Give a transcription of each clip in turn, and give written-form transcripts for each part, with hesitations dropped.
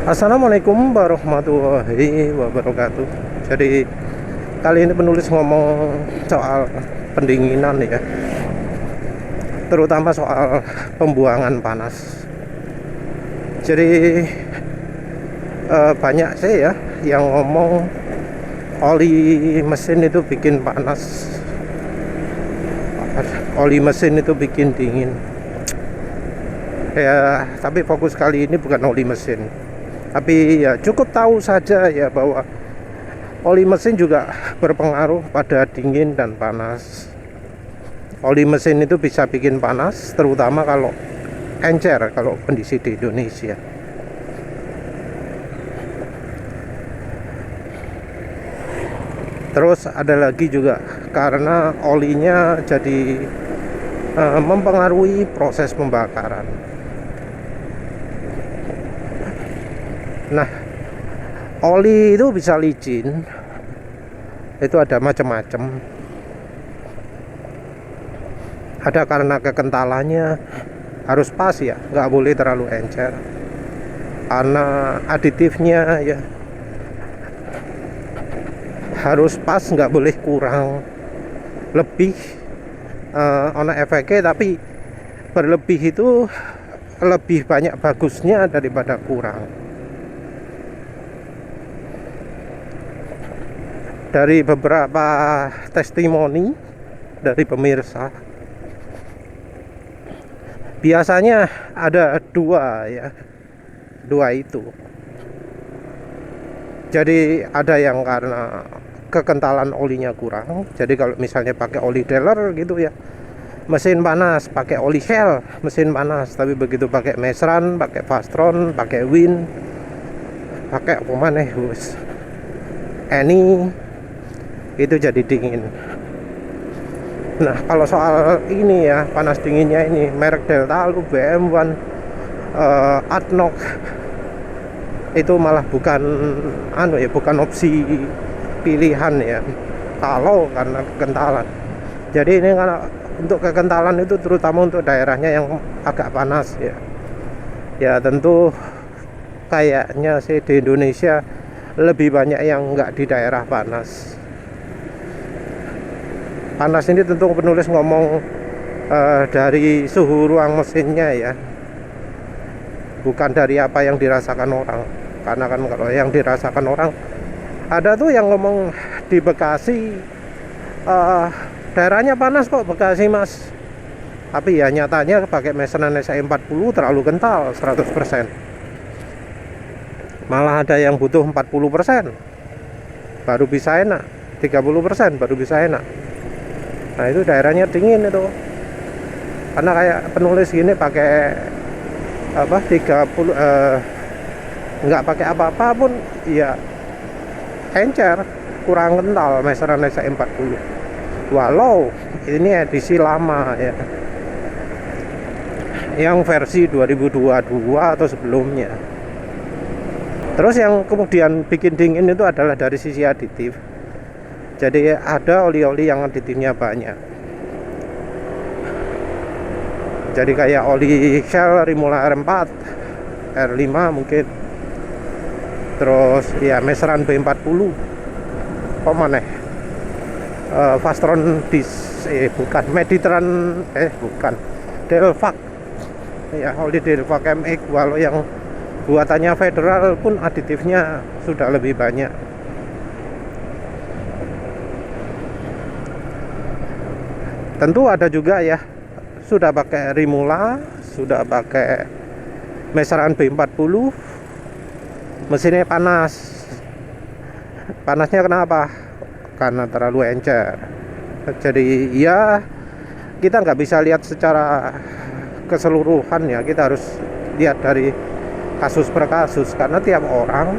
Assalamualaikum warahmatullahi wabarakatuh. Jadi kali ini penulis ngomong soal pendinginan ya, terutama soal pembuangan panas. Jadi banyak sih ya yang ngomong oli mesin itu bikin panas, oli mesin itu bikin dingin. Ya, tapi fokus kali ini bukan oli mesin. Tapi ya cukup tahu saja ya bahwa oli mesin juga berpengaruh pada dingin dan panas. Oli mesin itu bisa bikin panas, terutama kalau encer, kalau kondisi di Indonesia. Terus ada lagi juga karena olinya jadi mempengaruhi proses pembakaran. Nah, oli itu bisa licin, itu ada macam-macam. Ada karena kekentalannya harus pas ya, nggak boleh terlalu encer. Karena aditifnya ya harus pas, nggak boleh kurang. Lebih ono efeknya, tapi berlebih itu lebih banyak bagusnya daripada kurang. Dari beberapa testimoni dari pemirsa, biasanya ada dua ya, dua itu. Jadi ada yang karena kekentalan olinya kurang. Jadi kalau misalnya pakai oli dealer gitu ya, mesin panas. Pakai oli Shell, mesin panas. Tapi begitu pakai Mesran, pakai Fastron, pakai Win, pakai apa mana Eni, itu jadi dingin. Nah, kalau soal ini ya, panas dinginnya ini, merek Delta, lu BM1, Adnoc, itu malah bukan bukan opsi pilihan ya, kalau karena kekentalan. Jadi ini karena untuk kekentalan itu terutama untuk daerahnya yang agak panas ya. Ya tentu kayaknya sih di Indonesia lebih banyak yang nggak di daerah panas. Panas ini tentu penulis ngomong dari suhu ruang mesinnya ya, bukan dari apa yang dirasakan orang. Karena kan kalau yang dirasakan orang, ada tuh yang ngomong di Bekasi, daerahnya panas kok Bekasi mas, tapi ya nyatanya pakai Mesran SE40 terlalu kental 100%. Malah ada yang butuh 40% baru bisa enak, 30% baru bisa enak. Nah itu daerahnya dingin itu. Karena kayak penulis gini pakai 30 nggak pakai apa-apa pun ya encer, kurang kental Mesran SE40. Walau ini edisi lama ya, yang versi 2022 atau sebelumnya. Terus yang kemudian bikin dingin itu adalah dari sisi aditif. Jadi ada oli-oli yang aditifnya banyak. Jadi kayak oli Shell Rimula R4, R5 mungkin. Terus ya Mesran B40. Kok mana? Fastron bukan Meditran, bukan Delvac. Ya oli Delvac MX, walau yang buatannya Federal pun aditifnya sudah lebih banyak. Tentu ada juga ya, sudah pakai Rimula, sudah pakai Mesran B40, mesinnya panas. Panasnya kenapa? Karena terlalu encer. Jadi ya kita nggak bisa lihat secara keseluruhan ya, kita harus lihat dari kasus per kasus. Karena tiap orang,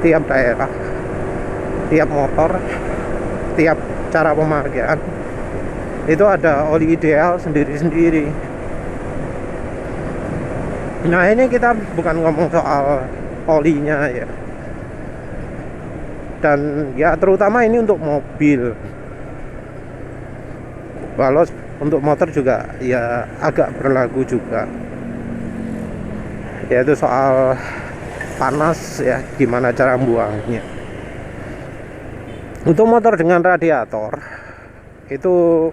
tiap daerah, tiap motor, tiap cara pemakaian itu ada oli ideal sendiri-sendiri. Nah ini kita bukan ngomong soal olinya ya, dan ya terutama ini untuk mobil. Walau untuk motor juga ya agak berlaku juga, yaitu soal panas ya, gimana cara buangnya. Untuk motor dengan radiator itu,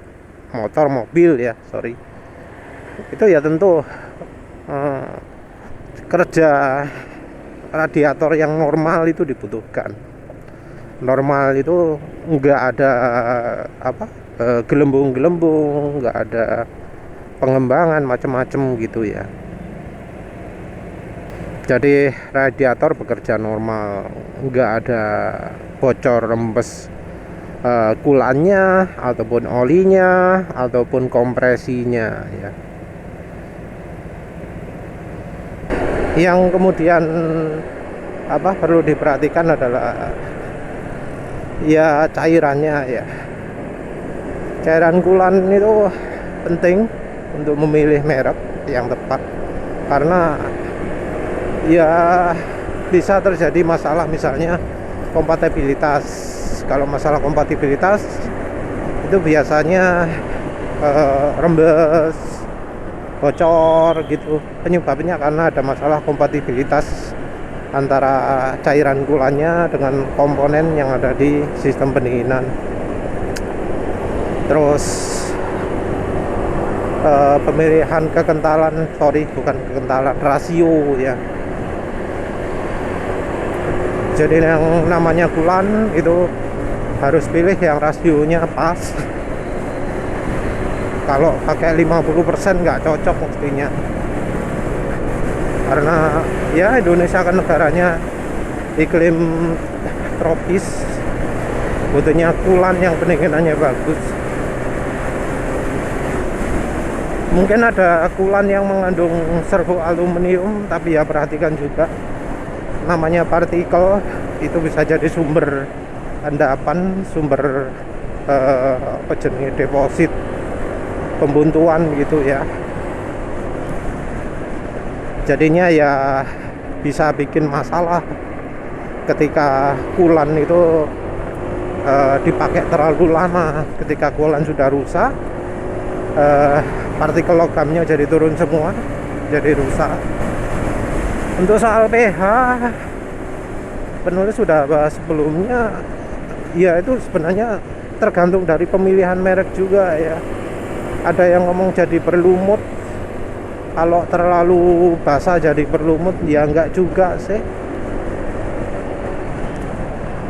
motor mobil ya, sorry, itu ya tentu kerja radiator yang normal itu dibutuhkan. Normal itu nggak ada apa, gelembung-gelembung, nggak ada pengembangan macam-macam gitu ya. Jadi radiator bekerja normal, nggak ada bocor rembes kulannya ataupun olinya ataupun kompresinya ya. Yang kemudian apa perlu diperhatikan adalah ya cairannya ya. Cairan kulan itu penting untuk memilih merek yang tepat, karena ya bisa terjadi masalah, misalnya kompatibilitas. Kalau masalah kompatibilitas itu biasanya rembes, bocor gitu, penyebabnya karena ada masalah kompatibilitas antara cairan kulannya dengan komponen yang ada di sistem pendinginan. Terus pemilihan kekentalan, bukan kekentalan, rasio ya. Jadi yang namanya kulan itu harus pilih yang rasionya pas. Kalau pakai 50% nggak cocok mestinya, karena ya Indonesia kan negaranya iklim tropis, butuhnya kulan yang pendinginannya bagus. Mungkin ada kulan yang mengandung servo aluminium, tapi ya perhatikan juga namanya partikel, itu bisa jadi sumber endapan, sumber deposit pembuntuan gitu ya. Jadinya ya bisa bikin masalah ketika kulan itu dipakai terlalu lama. Ketika kulan sudah rusak, partikel logamnya jadi turun semua, jadi rusak. Untuk soal pH, penulis sudah bahas sebelumnya ya, itu sebenarnya tergantung dari pemilihan merek juga ya. Ada yang ngomong jadi berlumut, kalau terlalu basah jadi berlumut, ya enggak juga sih.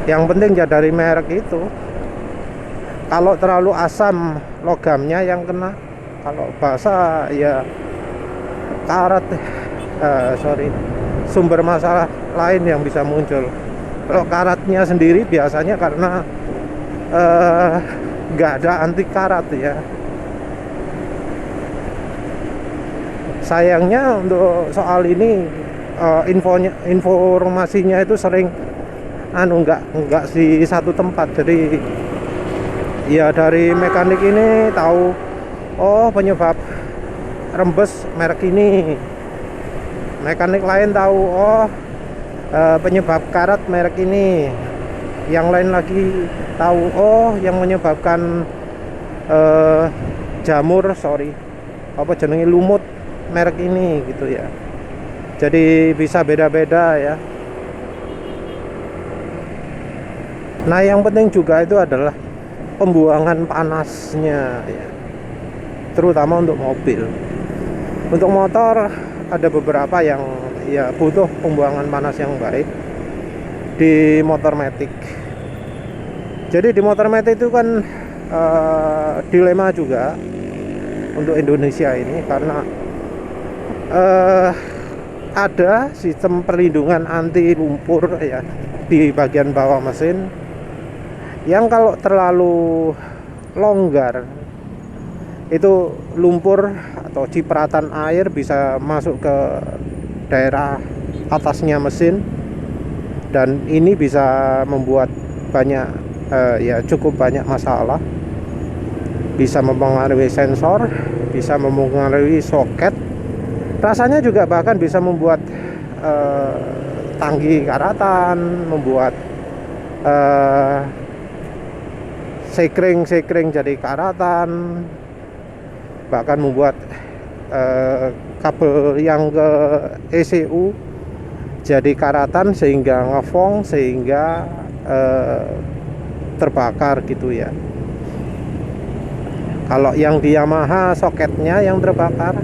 Yang penting ya dari merek itu. Kalau terlalu asam, logamnya yang kena. Kalau basah ya karat, sumber masalah lain yang bisa muncul. Kalau karatnya sendiri biasanya karena nggak ada anti karat ya. Sayangnya untuk soal ini informasinya itu sering nggak di satu tempat. Jadi ya dari mekanik ini tahu, oh penyebab rembes merek ini. Mekanik lain tahu, oh penyebab karat merek ini. Yang lain lagi tahu, oh yang menyebabkan lumut merek ini gitu ya. Jadi bisa beda-beda ya. Nah yang penting juga itu adalah pembuangan panasnya ya, terutama untuk mobil. Untuk motor ada beberapa yang ya butuh pembuangan panas yang baik di motor matic. Jadi di motor matic itu kan dilema juga untuk Indonesia ini, karena ada sistem perlindungan anti lumpur ya di bagian bawah mesin, yang kalau terlalu longgar itu lumpur atau cipratan air bisa masuk ke daerah atasnya mesin, dan ini bisa membuat banyak cukup banyak masalah. Bisa mempengaruhi sensor, bisa mempengaruhi soket, rasanya juga bahkan bisa membuat tangki karatan, membuat sekring jadi karatan, bahkan membuat kabel yang ke ECU jadi karatan sehingga ngefong, sehingga terbakar gitu ya. Kalau yang di Yamaha soketnya yang terbakar,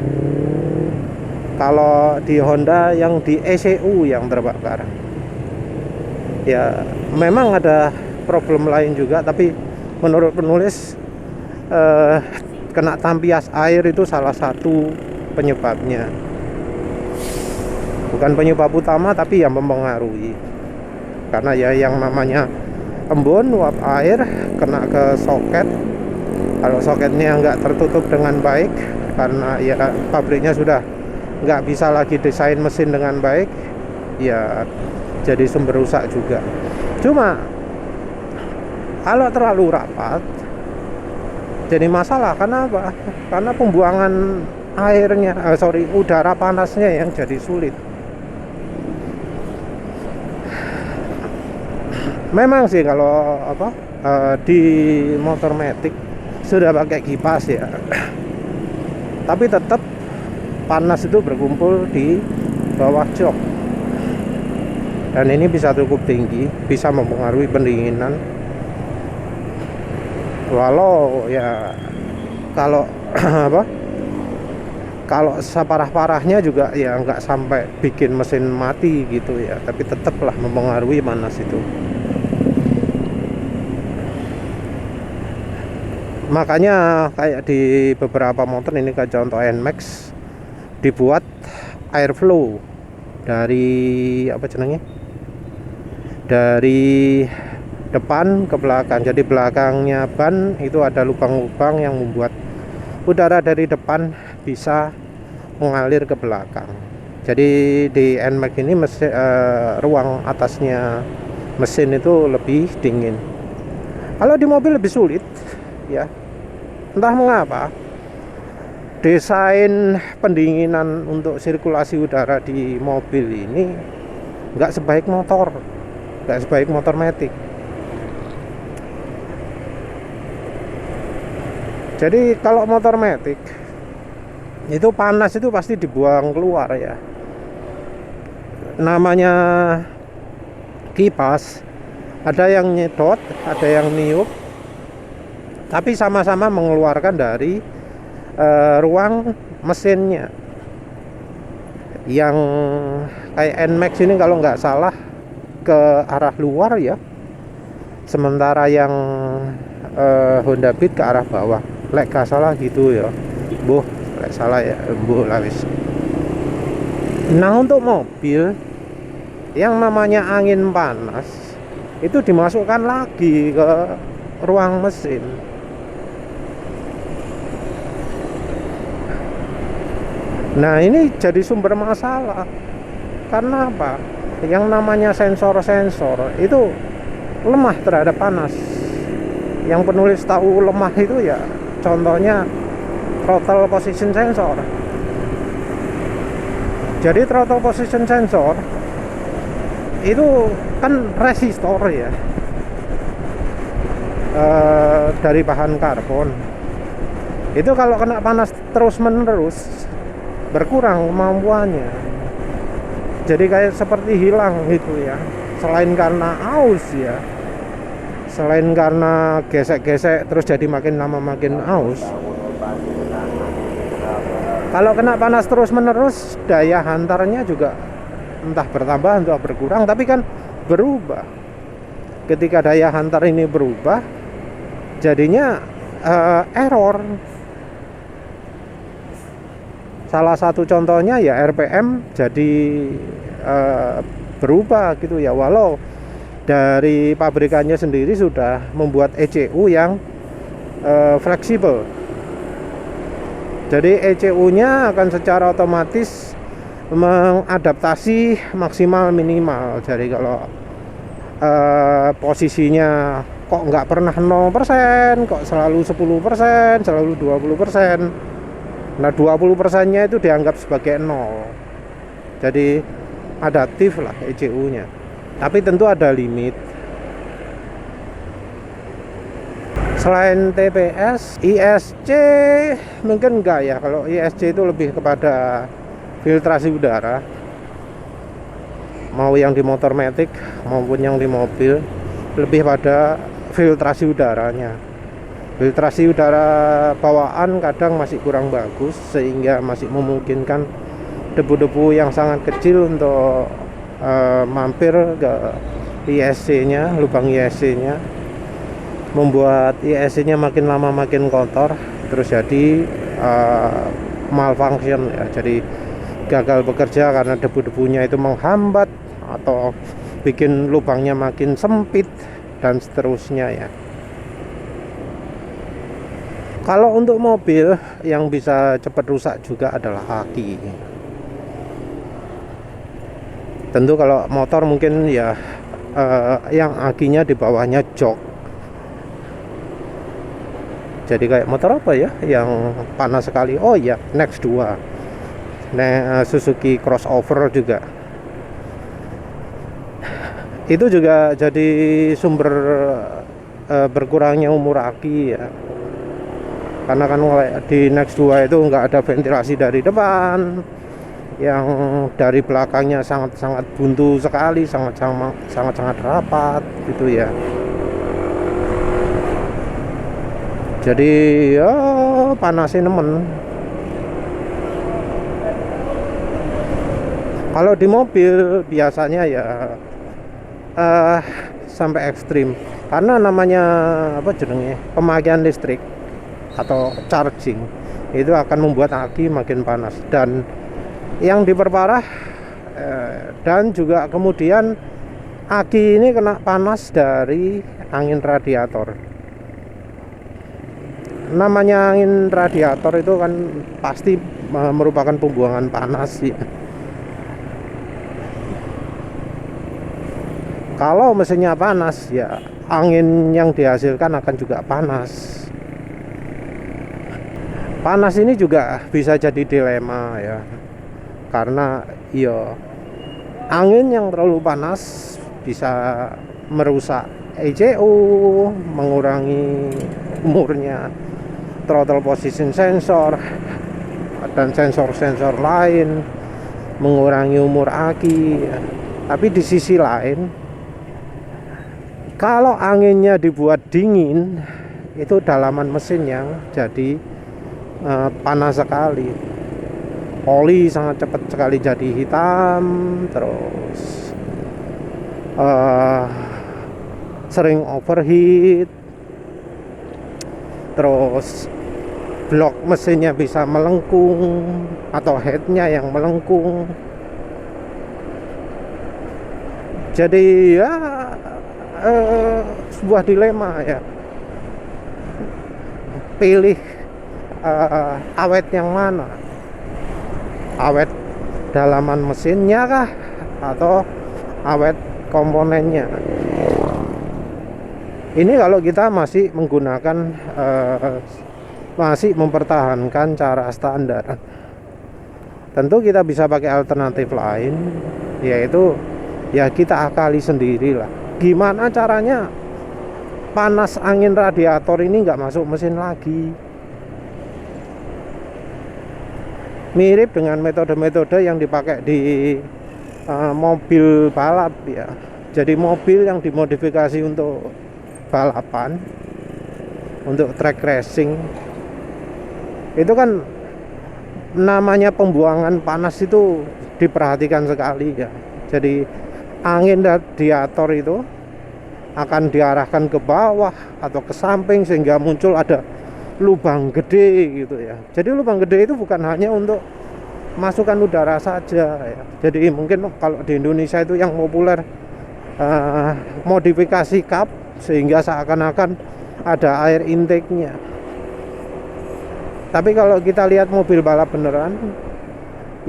kalau di Honda yang di ECU yang terbakar. Ya memang ada problem lain juga, tapi menurut penulis kena tampias air itu salah satu penyebabnya. Bukan penyebab utama, tapi yang mempengaruhi. Karena ya yang namanya embun, uap air kena ke soket. Kalau soketnya nggak tertutup dengan baik, karena ya pabriknya sudah nggak bisa lagi desain mesin dengan baik, ya jadi sumber rusak juga. Cuma kalau terlalu rapat jadi masalah. Kenapa? Karena pembuangan airnya, udara panasnya yang jadi sulit. Memang sih kalau di motor matic sudah pakai kipas ya, tapi tetap panas itu berkumpul di bawah jok, dan ini bisa cukup tinggi, bisa mempengaruhi pendinginan. Walau ya kalau kalau separah-parahnya juga ya nggak sampai bikin mesin mati gitu ya, tapi tetaplah mempengaruhi panas itu. Makanya kayak di beberapa motor ini, kayak contoh NMAX, dibuat airflow dari dari depan ke belakang. Jadi belakangnya ban itu ada lubang-lubang yang membuat udara dari depan bisa mengalir ke belakang. Jadi di NMAX ini ruang atasnya mesin itu lebih dingin. Kalau di mobil lebih sulit ya, entah mengapa desain pendinginan untuk sirkulasi udara di mobil ini nggak sebaik motor matic. Jadi kalau motor matic itu panas itu pasti dibuang keluar ya. Namanya kipas, ada yang nyedot, ada yang niup, tapi sama-sama mengeluarkan dari ruang mesinnya. Yang kayak NMAX ini kalau nggak salah ke arah luar ya, sementara yang Honda Beat ke arah bawah. Lek gak salah gitu ya, lek salah ya, lah wis. Nah untuk mobil yang namanya angin panas itu dimasukkan lagi ke ruang mesin. Nah ini jadi sumber masalah. Karena apa? Yang namanya sensor-sensor itu lemah terhadap panas. Yang penulis tahu lemah itu ya contohnya throttle position sensor. Jadi throttle position sensor itu kan resistor ya, dari bahan karbon. Itu kalau kena panas terus menerus berkurang kemampuannya, jadi kayak seperti hilang gitu ya. Selain karena aus ya, selain karena gesek-gesek terus jadi makin lama makin aus, kalau kena panas terus menerus daya hantarnya juga entah bertambah entah berkurang, tapi kan berubah. Ketika daya hantar ini berubah, jadinya error. Salah satu contohnya ya RPM jadi berubah gitu ya, walau dari pabrikannya sendiri sudah membuat ECU yang fleksibel. Jadi ECU-nya akan secara otomatis mengadaptasi maksimal minimal. Jadi kalau posisinya kok nggak pernah 0%, kok selalu 10%, selalu 20%. Nah 20%-nya itu dianggap sebagai 0. Jadi adaptif lah ECU-nya. Tapi tentu ada limit. Selain TPS, ISC mungkin enggak ya. Kalau ISC itu lebih kepada filtrasi udara. mau yang di motor matic maupun yang di mobil, lebih pada filtrasi udaranya. Filtrasi udara bawaan kadang masih kurang bagus, sehingga masih memungkinkan debu-debu yang sangat kecil untuk mampir ke ISC-nya, lubang ISC-nya, membuat ISC-nya makin lama makin kotor, terus jadi malfunction ya, jadi gagal bekerja karena debu-debunya itu menghambat atau bikin lubangnya makin sempit dan seterusnya ya. Kalau untuk mobil yang bisa cepat rusak juga adalah aki. Tentu kalau motor mungkin ya yang akinya di bawahnya jok. Jadi kayak motor apa ya yang panas sekali? Oh ya, Next 2. Suzuki crossover juga. Itu juga jadi sumber berkurangnya umur aki ya. Karena kan di Next 2 itu nggak ada ventilasi dari depan, yang dari belakangnya sangat buntu sekali, sangat rapat gitu ya. Jadi ya panasin nemen. Kalau di mobil biasanya ya sampai ekstrim, karena namanya apa jenenge, pemakaian listrik atau charging itu akan membuat aki makin panas. Dan yang diperparah dan juga kemudian aki ini kena panas dari angin radiator. Namanya angin radiator itu kan pasti merupakan pembuangan panas ya. Kalau mesinnya panas ya angin yang dihasilkan akan juga panas. Panas ini juga bisa jadi dilema ya, karena ya angin yang terlalu panas bisa merusak ECU, mengurangi umurnya throttle position sensor dan sensor-sensor lain, mengurangi umur aki ya. Tapi di sisi lain, kalau anginnya dibuat dingin, itu dalaman mesin yang jadi panas sekali. Oli sangat cepat sekali jadi hitam, terus sering overheat, terus blok mesinnya bisa melengkung atau headnya yang melengkung. Jadi ya sebuah dilema ya, pilih awet yang mana, awet dalaman mesinnya kah atau awet komponennya. Ini kalau kita masih menggunakan masih mempertahankan cara standar. Tentu kita bisa pakai alternatif lain, yaitu ya kita akali sendiri lah. Gimana caranya panas angin radiator ini nggak masuk mesin lagi. Mirip dengan metode-metode yang dipakai di mobil balap ya. Jadi mobil yang dimodifikasi untuk balapan, untuk track racing, itu kan namanya pembuangan panas itu diperhatikan sekali ya. Jadi angin radiator itu akan diarahkan ke bawah atau ke samping sehingga muncul ada lubang gede gitu ya. Jadi lubang gede itu bukan hanya untuk masukkan udara saja ya. Jadi mungkin kalau di Indonesia itu yang populer modifikasi kap, sehingga seakan-akan ada air intake-nya. Tapi kalau kita lihat mobil balap beneran,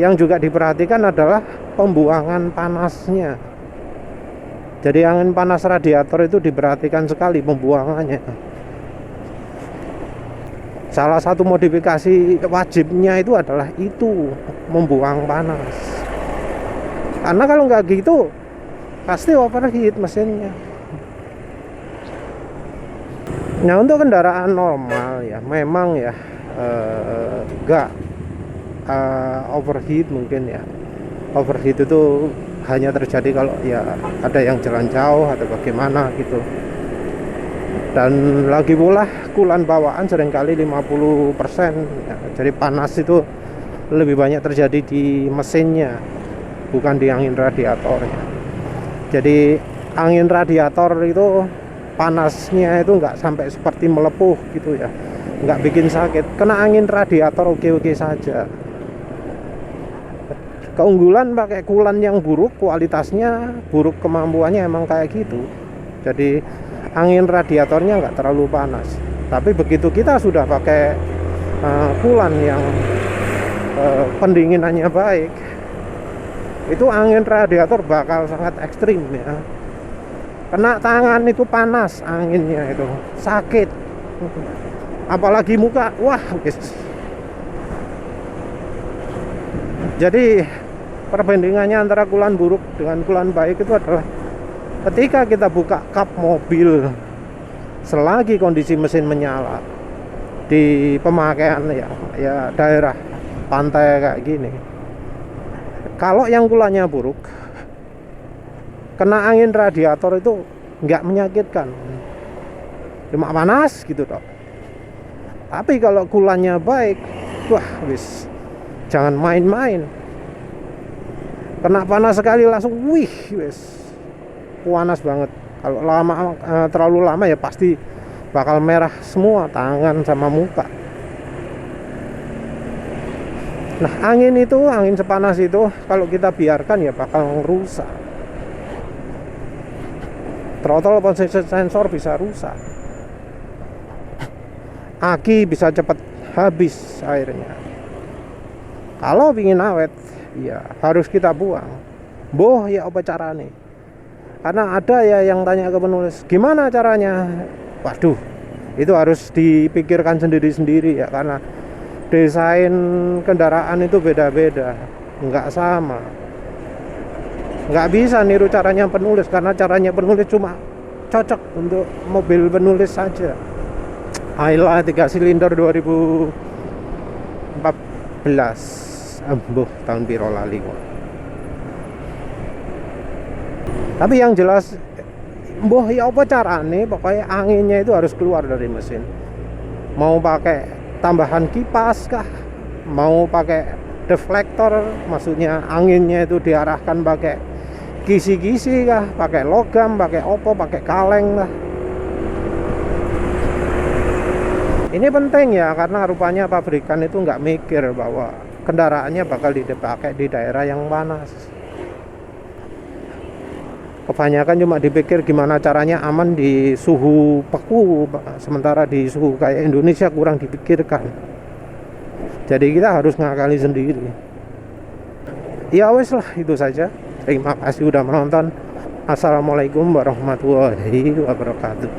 yang juga diperhatikan adalah pembuangan panasnya. Jadi angin panas radiator itu diperhatikan sekali pembuangannya. Salah satu modifikasi wajibnya itu adalah itu, membuang panas. Karena kalau nggak gitu pasti overheat mesinnya. Nah, untuk kendaraan normal ya memang ya nggak overheat mungkin ya. Overheat itu hanya terjadi kalau ya ada yang jalan jauh atau bagaimana gitu. Dan lagi pula kulan bawaan seringkali 50% ya, jadi panas itu lebih banyak terjadi di mesinnya, bukan di angin radiatornya. Jadi angin radiator itu panasnya itu nggak sampai seperti melepuh gitu ya, nggak bikin sakit. Kena angin radiator oke-oke saja. Keunggulan pakai kulan yang buruk, kualitasnya buruk, kemampuannya emang kayak gitu. Jadi angin radiatornya nggak terlalu panas. Tapi begitu kita sudah pakai kulan yang pendinginannya baik, itu angin radiator bakal sangat ekstrim ya. Kena tangan itu panas, anginnya itu sakit. Apalagi muka, wah guys. Jadi perbandingannya antara kulan buruk dengan kulan baik itu adalah ketika kita buka kap mobil selagi kondisi mesin menyala di pemakaian ya daerah pantai kayak gini, kalau yang kulannya buruk, kena angin radiator itu nggak menyakitkan, cuma panas gitu toh. Tapi kalau kulannya baik, wah wis jangan main-main. Kena panas sekali langsung wih wis panas banget. Kalau lama terlalu lama ya pasti bakal merah semua tangan sama muka. Nah, angin sepanas itu kalau kita biarkan ya bakal rusak. Throttle position sensor bisa rusak. Aki bisa cepat habis airnya. Kalau ingin awet, ya harus kita buang. Boh ya apa caranya? Karena ada ya yang tanya ke penulis, gimana caranya? Waduh, itu harus dipikirkan sendiri-sendiri ya, karena desain kendaraan itu beda-beda, nggak sama. Nggak bisa niru caranya penulis, karena caranya penulis cuma cocok untuk mobil penulis saja. Ayla 3 silinder 2014 tahun piro lali kok. Tapi yang jelas mboh ya apa carane, pokoknya anginnya itu harus keluar dari mesin. Mau pakai tambahan kipas kah, mau pakai deflektor, maksudnya anginnya itu diarahkan pakai kisi-kisi kah, pakai logam, pakai opo, pakai kaleng lah. Ini penting ya, karena rupanya pabrikan itu nggak mikir bahwa kendaraannya bakal dipakai di daerah yang panas. Kebanyakan cuma dipikir gimana caranya aman di suhu beku, sementara di suhu kayak Indonesia kurang dipikirkan. Jadi kita harus ngakali sendiri. Ya wes lah, itu saja. Terima kasih udah menonton. Assalamualaikum warahmatullahi wabarakatuh.